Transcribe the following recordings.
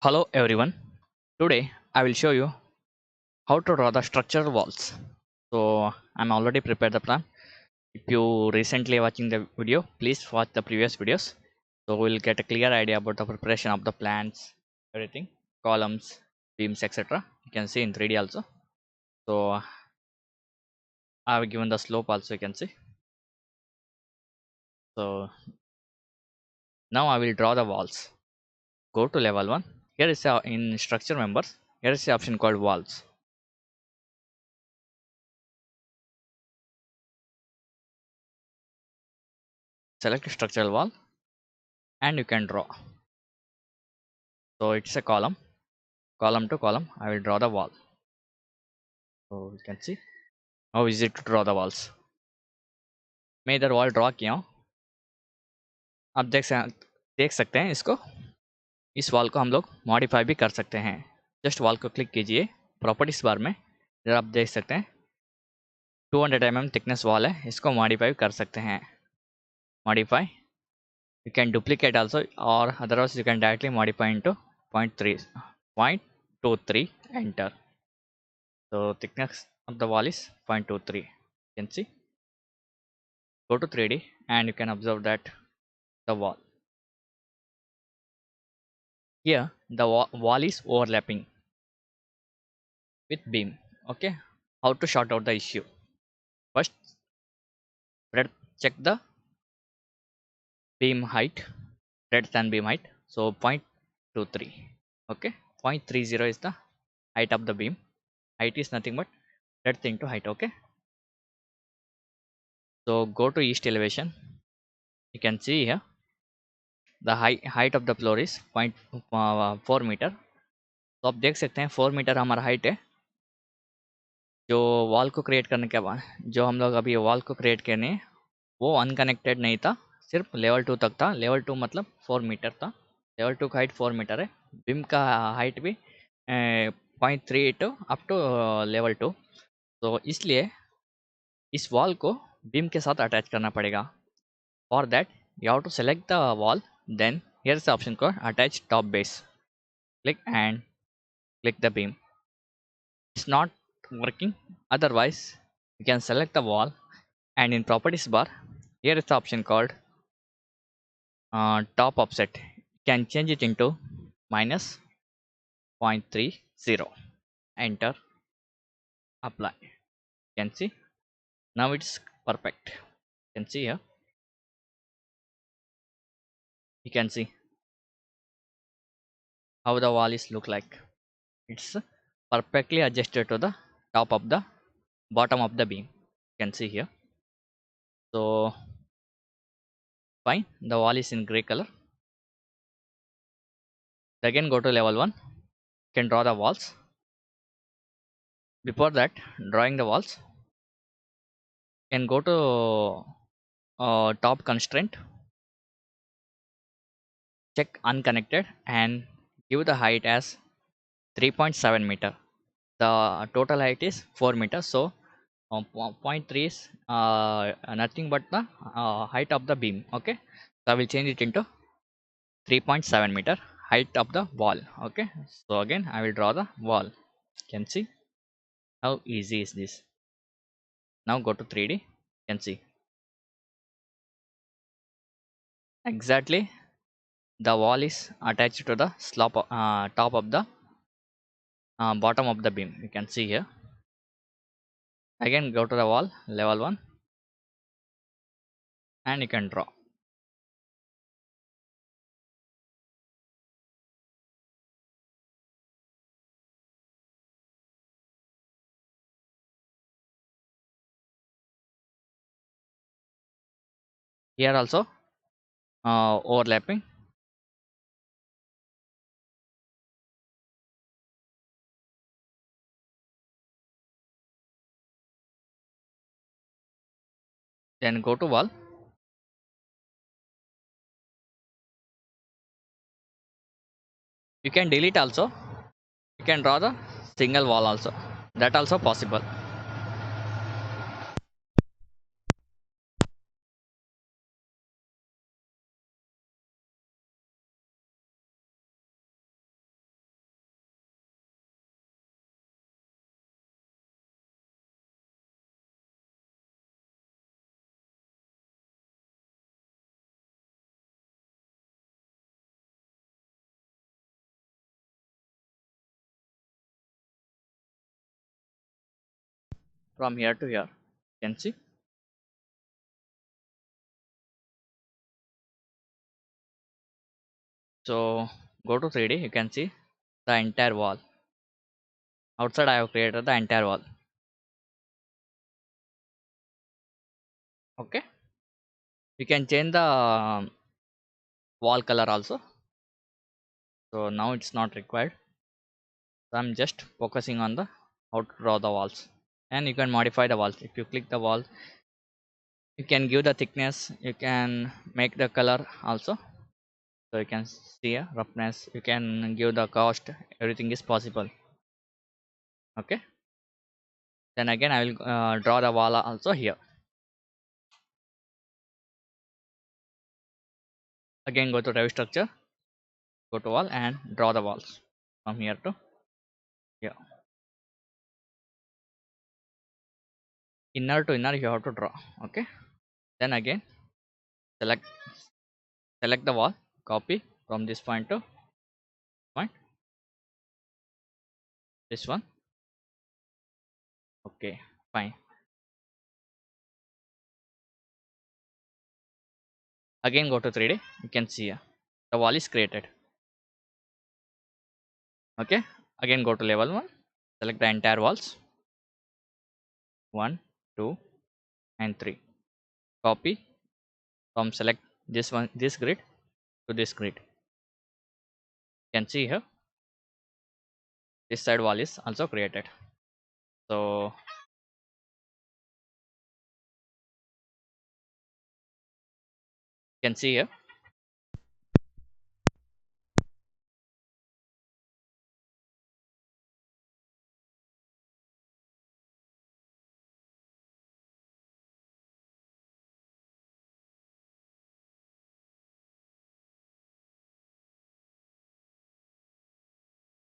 Hello everyone. Today I will show you how to draw the structural walls. So I'm already prepared the plan. If you recently watching the video, please watch the previous videos. So we'll get a clear idea about the preparation of the plans, everything, columns, beams, etc. You can see in 3D also. So I've given the slope also, you can see. So now I will draw the walls. Go to level 1. Here is in structure members. Here is the option called walls. Select structural wall and you can draw. So it's a column to column. I will draw the wall. So you can see how easy to draw the walls. मैं इधर wall draw किया हूँ. आप देख सकते हैं इसको. इस वॉल को हम लोग मॉडिफाई भी कर सकते हैं. जस्ट वॉल को क्लिक कीजिए प्रॉपर्टीज बार में. इधर आप देख सकते हैं 200 mm थिकनेस वॉल है. इसको मॉडिफाई कर सकते हैं. Modify you can duplicate also, or otherwise you can directly modify into 0.23 enter. So thickness of the wall is 0.23. You can see. Go to 3D and you can observe that the wall here, the wall is overlapping with beam. Okay, how to sort out the issue? First, check the beam height, breadth and beam height. So 0.23. Okay, 0.30 is the height of the beam. Height is nothing but breadth into height. Okay, so go to east elevation. You can see here the height of the floor is 0.4 metre. तो आप देख सकते हैं 4 metre हमारा height है. जो wall को create करने के बाद जो हम लोग अभी वॉल को क्रिएट करने, वो अनकनेक्टेड नहीं था, सिर्फ लेवल 2 तक था. लेवल 2 मतलब 4 मीटर था. लेवल 2 का हाइट 4 मीटर है. बिम का हाइट भी 0.38 अप टू लेवल 2. तो इसलिए इस वॉल को बिम के साथ अटैच करना पड़ेगा. For that you have to select the wall, then here is the option called attach top base. Click and click the beam. It's not working. Otherwise you can select the wall and in properties bar here is the option called top offset. You can change it into minus 0.30. Enter, apply. You can see now it's perfect. You can see here, you can see how the wall is look like. It's perfectly adjusted to the top of the bottom of the beam. You can see here. So fine, the wall is in gray color. Again go to level 1. You can draw the walls. Before that, drawing the walls, you can go to top constraint, check unconnected and give the height as 3.7 meter. The total height is 4 meters. So 0.3 is nothing but the height of the beam. Okay, so I will change it into 3.7 meter height of the wall. Okay, so again I will draw the wall. You can see how easy is this. Now go to 3D. You can see exactly the wall is attached to the top of the bottom of the beam. You can see here. Again go to the wall level 1 and you can draw. Here also overlapping. Then go to wall. You can delete also. You can draw the single wall also. That also possible. from here to here. You can see. So go to 3D. You can see the entire wall. Outside I have created the entire wall. Okay. You can change the wall color also. So now it's not required. So I'm just focusing on the how to draw the walls. And you can modify the walls. If you click the wall, you can give the thickness. You can make the color also. So you can see a roughness. You can give the cost. Everything is possible. Okay. Then again I will draw the wall also here. Again go to Revit structure, go to wall and draw the walls from here to here. Inner to inner you have to draw. Okay. Then again select select the wall, copy from this point to point, this one. Okay, fine. Again go to 3D. You can see here the wall is created. Okay. Again go to level 1, select the entire walls, 1, 2 and 3. Copy from select this one, this grid to this grid. You can see here this side wall is also created. So you can see here.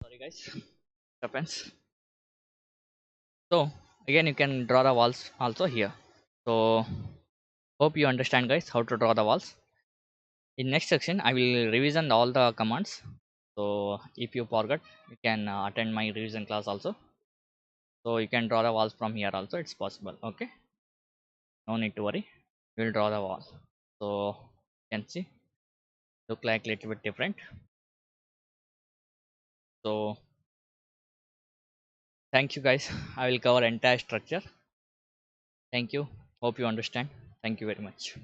Sorry guys, happens. So again you can draw the walls also here. So hope you understand guys how to draw the walls. In next section I will revision all the commands. So if you forgot, you can attend my revision class also. So you can draw the walls from here also, it's possible. Okay, no need to worry, we'll draw the wall. So you can see look like little bit different. So thank you guys. I will cover entire structure. Thank you, hope you understand. Thank you very much.